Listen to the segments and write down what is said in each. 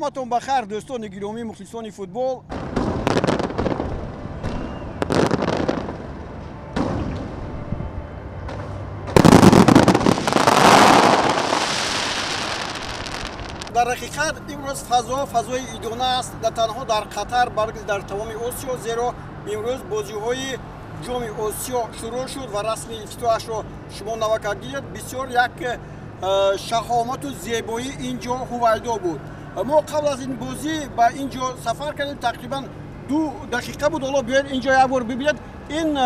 شامتون بخیر دوستان گرامی مخلصان فوتبال. در حقیقت امروز فضای ایدانه است، نه تنها در قطر بلکه در تمام آسیا، زیرا امروز بازی‌های جام آسیا شروع شد و رسمی افتتاحش را شما نوکر گیرید. بسیار یک شهامت و زیبایی اینجا هویدا بود. ما قبل از این بازی به اینجا سفر کردیم، تقریبا 2 دقیقه بود. حالا بیاید اینجا یک بار ببینید. این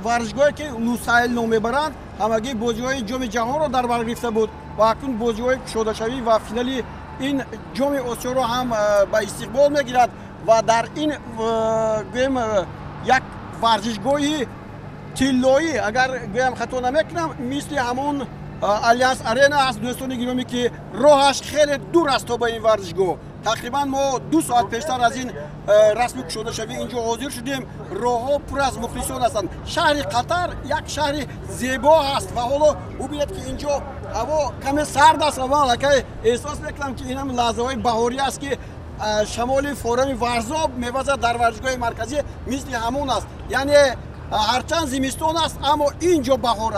ورزشگاهی که لوسایل نام میبرند همگی بازی‌های جام جهان را در بر گرفته بود و اکنون بازی‌های کشاده‌شوی و فینالی این جام آسیا را هم به استقبال میگیرد و در این گویم یک ورزشگاهی تیلایی، اگر گویم خطا نمیکنم، مثل همون الیانس آرینا است دوستان گرامی که راهش خیلی دور است تا به این ورزشگاه. تقریبا ما 2 ساعت پیشتر از این رسمی کشاده‌شوی اینجا حاضر شدیم. راه‌ها پر از مخلصان هستند. شهر قطر یک شهر زیبا است و حالا ببینید که اینجا هوا کمی سرد است و که احساس میکنم که این هم لحظه‌های بهاری است که شمال فورم ورزاب میوزد در ورزشگاه مرکزی مثل همون است. یعنی هرچند زمستان است اما اینجا بهار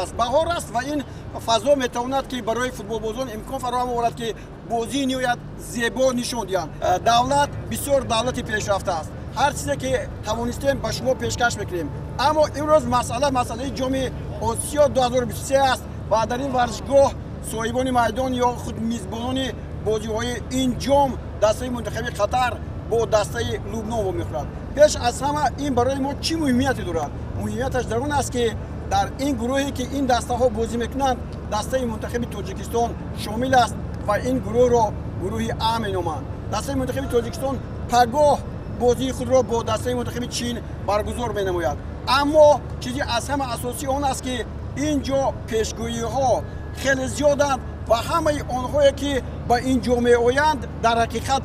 است و این فضا میتواند که برای فوتبال بازان امکان فراهم آورد که بازی نهایت زیبا نشان دهند. دولت بسیار دولت پیشرفته است. هر چیزی که توانستیم به شما پیشکش میکنیم. اما امروز مسئله جام آسیا 2023 است و در این ورزشگاه صاحبان میدان یا خود میزبانان بازی‌های این جام دسته منتخب قطر با دسته لبنان میخورد. پیش از همه این برای ما چی مهمیتی دارد؟ مهمیتش در اون است که در این گروهی که این دسته ها بازی میکنند دسته منتخب تاجیکستان شامل است و این گروه را گروه A مینامند. دسته منتخب تاجیکستان پگاه بازی خود را با دسته منتخب چین برگزار مینماید. اما چیزی از همه اساسی آن است که اینجا پیشگویی ها خیلی زیادند و همه آنهایی که به اینجا میآیند در حقیقت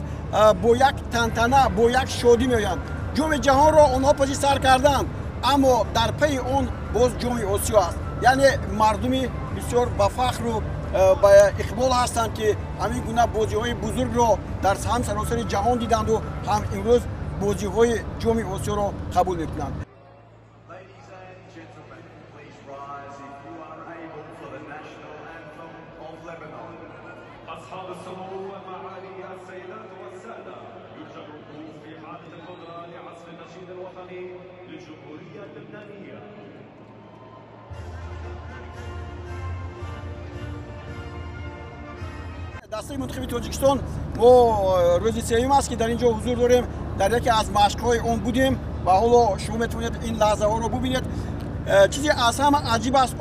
با یک تنتنه با یک شادی میآیند. جام جهان را آنها پشت سر کردند اما در پی آن باز جام آسیا است. یعنی مردمی بسیار با فخر و با اقبال هستند که همین گونه بازی‌های بزرگ را در هم سراسر جهان دیدند و هم امروز بازی‌های جام آسیا را قبول می‌کنند. دسته منتخب تاجیکستان ما روز سوم است که در اینجا حضور داریم. در یکی از مشق‌های اون بودیم و حالا شما میتونید این لحظه ها رو ببینید. چیزی از همه عجیب است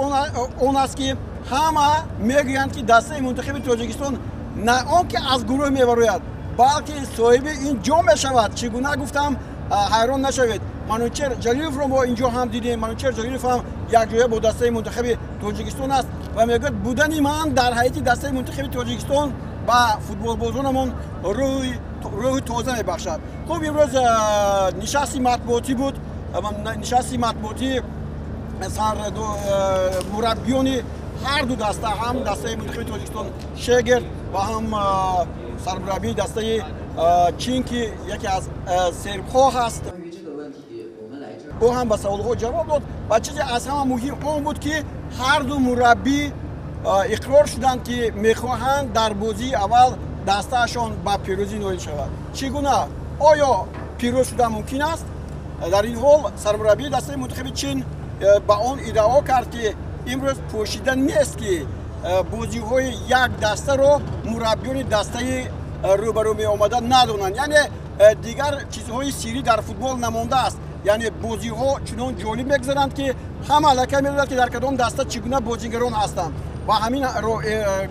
اون است که همه میگویند که دسته منتخب تاجیکستان نه آنکه از گروه میبراید بلکه صاحب این جام میشود. چگونه گفتم حیران نشوید. منوچهر جلیلوف رو ما اینجا هم دیدیم. منوچهر جلیلوف هم یک جای با دسته منتخب تاجیکستان است و میگه بودن من در هیئت دسته منتخب تاجیکستان با فوتبال بازانمون روح تازه میبخشد. خب امروز نشستی مطبوعاتی بود. نشستی مطبوعاتی سر مربیان هر دو دسته، هم دسته منتخب تاجیکستان شاگرد و هم سرمربی دسته چین که یکی از سرب‌ها هست، او هم به سوال‌ها جواب داد و چیزی از همه مهم اون بود که هر دو مربی اقرار شدند که میخواهند در بازی اول دستهشان به پیروزی نائل شود. چگونه؟ آیا پیروز شدن ممکن است؟ در این حال سرمربی دسته منتخب چین با آن ادعا کرد که امروز پوشیدن نیست که بازی‌های یک دسته را مربیان دسته روبرو می آمدن ندانند. یعنی دیگر چیزهای سیری در فوتبال نمانده است. یعنی بازی‌ها چنان جالب می‌گذرند که همه لکه می‌دانند که در کدام دسته چگونه بازیگران هستند و همین رو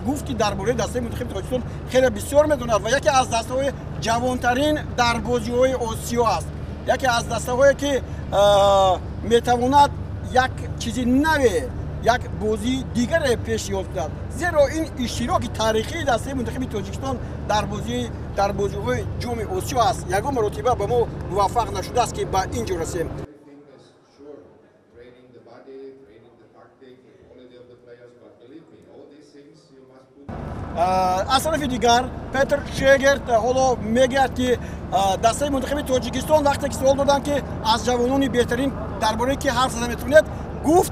گفت که درباره دسته منتخب تاجیکستان خیلی بسیار می‌داند و یکی از دسته‌های جوان‌ترین در بازی‌های آسیا است. یکی از دسته‌هایی که می‌تواند یک چیزی نوی، یک بازی دیگر پیش یافت. زیرا این اشتراک تاریخی دسته منتخب تاجیکستان در بازی‌های جام آسیا است. یگان مرتبه به ما موفق نشده است که به اینجا رسیم. از طرف دیگر پتر شگرت حالا میگه که دسته منتخب تاجیکستان وقتی که سوال دادن که از جوانان بهترین درباره که حرف زدن میتونید گفت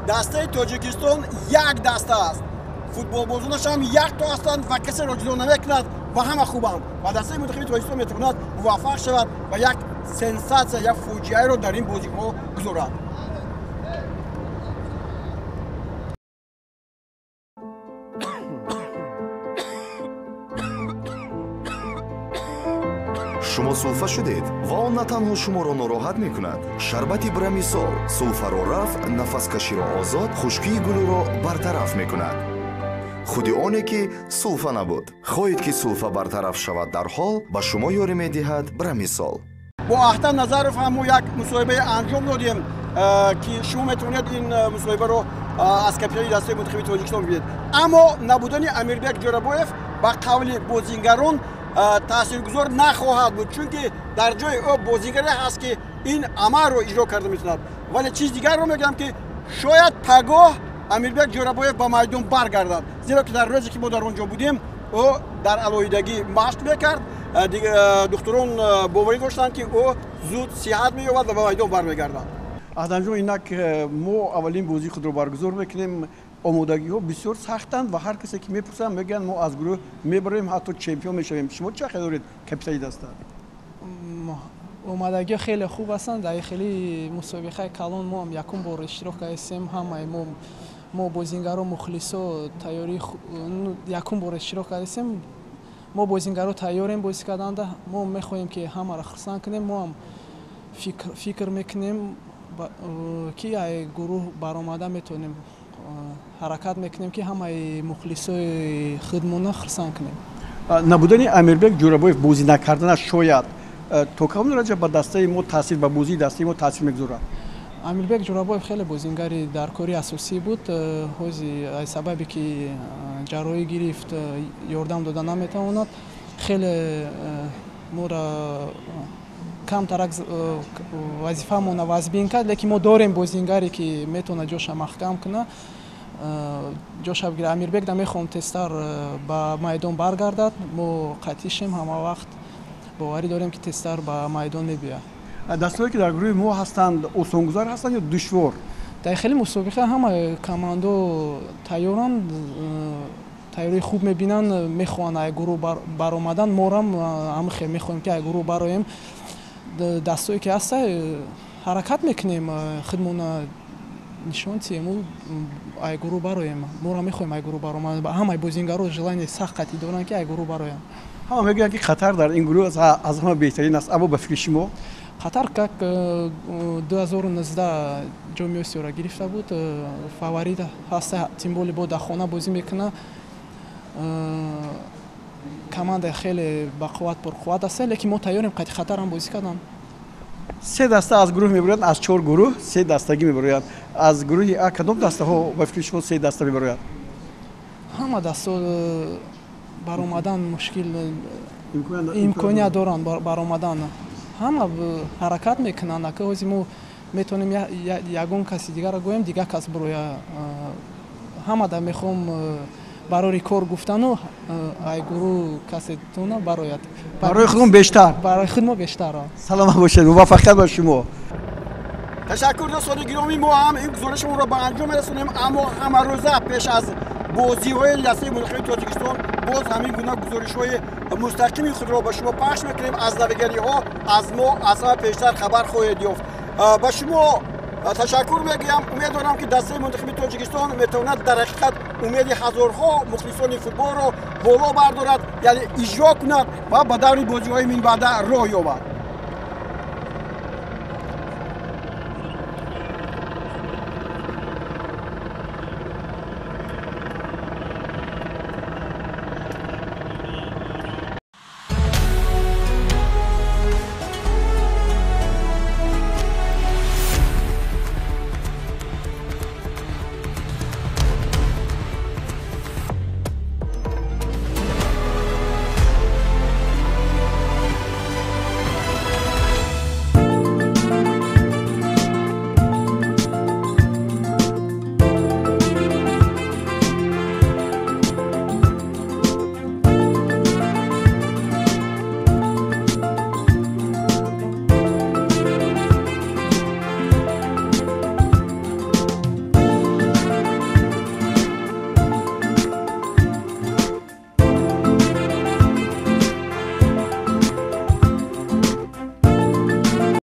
دسته تاجیکستان یک دسته است فوتبال بازیکنش هم یک تا هستند و کسی را جدا نمیکند و همه خوبند و دسته منتخب تاجیکستان میتواند موفق شود و یک سنساسیون یک فوجیه را در این بازی‌ها گذارد. شما سوفه شدید و آن نه تنها شما را ناراحت می کند. شربت برمیسول سوفه را رفع، نفس کشی را آزاد، خشکی گلو را برطرف می کند. خودی آنه که سوفه نبود. خواهید که سوفه برطرف شود در حال به شما یاری می دهد برمیسول. با احتم نظر فهمو یک مصاحبه انجام دادیم که شما میتونید این مصاحبه رو از کاپیتان دسته منتخب تاجیکستان ببینید. اما نبودن امیربک جورابویف با قول بازیگران تاثیرگذار نخواهد بود چون که در جای او بازیگری هست که این عمل رو اجرا کرده میتوند. ولی چیز دیگر رو میگم که شاید پگاه امیربک جورابویف با میدان برگردد زیرا که در روزی که ما در اونجا بودیم او در علایدگی مشق میکرد. دکتران باوری داشتند که او زود صحت مییابد و به میدان برمیگردد. آدم جون اینک ما اولین بازی خود رو برگزار میکنیم آمادگی ها بسیار سختند و هر کسی که میپرسن میگن ما از گروه میبریم حتی چمپیون میشویم. شما چه خیال دارید کاپیتان دسته؟ آمادگی خیلی خوب هستند. در خیلی مسابقه کلان ما هم یکم بار اشتراک کردیم. همه ما بازیگران مخلصا تیاری یکم بار اشتراک کردیم. ما بازیگران تیاریم بازی کردن. ما میخواهیم که همه را خرسند کنیم. ما هم فکر میکنیم که ای گروه برآمده میتونیم حرکت میکنیم که همه مخلصای خودمون خرسند کنیم. نبودن امیربک جورابویف بازی نکردنش شاید تو کام راجع به دسته ما تاثیر به بازی دسته ما تاثیر میگذاره. امیربک جورابویف خیلی بازیگری در کاری اساسی بود. حوزی ای سببی که جراحی گرفت یاردم دادن نمیتواند. خیلی ما را کم ترک وظیفه‌مون وظیفه کرد لیکن ما داریم بازیگری که میتونه جوش محکم کنه. جوش بگیره. امیربک دم میخوام تستر به میدان برگردد. ما قطعیشیم همه وقت باوری داریم که تستر به میدان میبیاد. دستهایی که در گروه ما هستند آسانگذار هستند یا دشوار؟ در خیلی مسابقه همه کماندو تیارن تیاری خوب میبینن میخوان ای گروه برآمدن. ما هم خیلی میخوایم که ای گروه برایم دستایی که هست حرکت میکنیم خودمون نشون تیم ای گروه برایم. ما را میخوایم ای گروه برآمدن. همه بازیگران جلانی سختی دارن که ای گروه برایم. همه میگن که قطر در این گروه از همه بهترین است. اما به فکر شما قطر که 2019 جام آسیا را گرفته بود فاوریت هست. تیم بولی بود در خانه بازی میکنه. کماند خیلی با قوت پر قوت است لیکن ما تیاریم قطعی خطر هم بازی کردن. سه دسته از گروه میبرند. از 4 گروه سه دستگی میبرند. از گروه کدام دسته ها به فکر شما سه دسته میبرند؟ همه دسته برآمدن مشکل امکانیت دارن برآمدن. همه حرکت میکنن که از ما میتونیم یگون کسی دیگر را گویم دیگر کس بروی همه دا میخوام برای کار گفتن و ای گروه کسی تونه برای خودمون بیشتر برای خودمون بیشتر. سلام باشید. موفقیت با شما. تشکر دوستان گرامی. ما هم این گزارشمون رو به انجام رسونیم اما همه روزه پیش از بازی‌های دسته منتخب تاجیکستان باز همین گونه گزارش‌های مستقیم خود را به شما پخش می‌کنیم. از نویگری‌ها از ما از همه پیشتر خبر خواهید یافت. به شما تشکر میگم. امیدوارم که دسته منتخب تاجیکستان میتواند در حقیقت امید هزارها مخلصان فوتبال را بالا بردارد یعنی اجرا کند و به دور بازی‌های من بعد راه یابد.